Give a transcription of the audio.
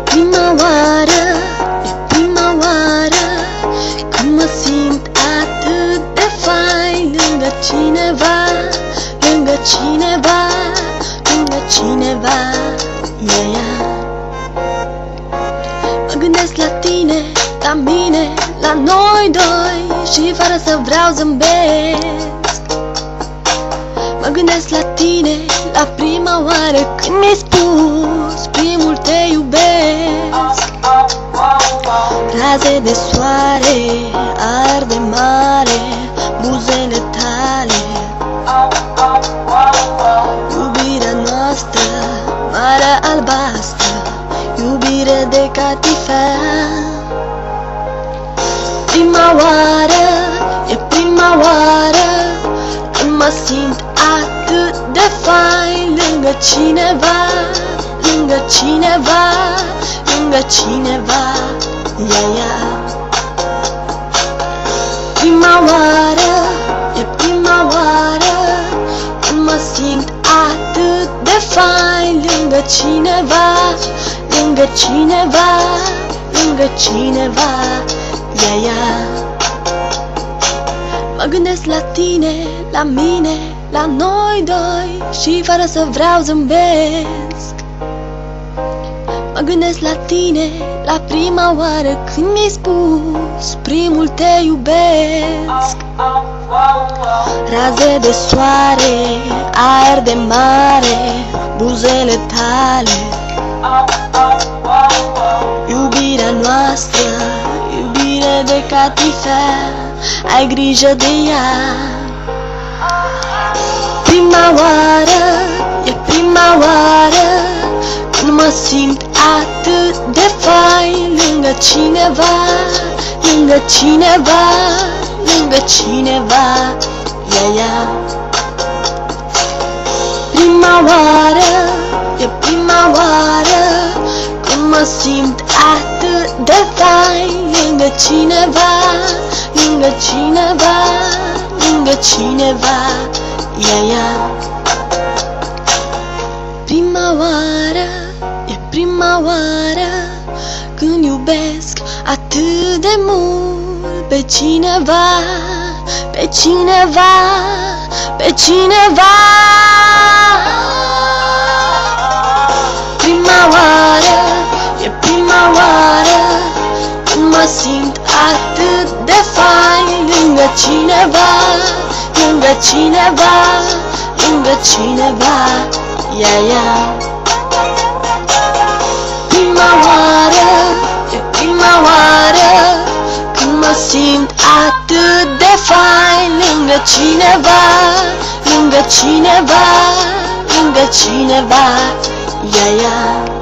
Prima oară, e prima oară când mă simt atât de fain lângă cineva, lângă cineva, lângă cineva, yeah. Mă gândesc la tine, la mine, la noi doi și fără să vreau zâmbesc. Mă gândesc la tine, la prima oară când mi-ai spus primul te iubesc. Raze de soare arde mare buzele tale, iubirea noastră, marea albastră, iubire de catifea. Prima oară, e prima oară când mă simt atât de fain lângă cineva, lângă cineva, lângă cineva, yeah. Prima oară, e prima oară când mă simt atât de fain lângă cineva, lângă cineva, lângă cineva, yeah. Mă gândesc la tine, la mine, la noi doi și fără să vreau zâmbesc. Mă gândesc la tine, la prima oară când mi-ai spus primul te iubesc. Raze de soare, aer de mare, buzele tale, iubirea noastră, iubire de catifea, ai grijă de ea. Prima oară, e prima oară când mă simt atât de fain lângă cineva, lângă cineva, lângă cineva, yeah. Prima oară, e prima oară când mă simt atât de fain lângă cineva, lângă cineva, lângă cineva, yeah. Prima oară, e prima oară când iubesc atât de mult pe cineva, pe cineva, pe cineva. Prima oară, e prima oară când mă simt atât de fain lângă cineva, lângă cineva, lângă cineva, yeah. Prima oară, e prima oară când mă simt atât de fain lângă cineva, lângă cineva, lângă cineva, yeah.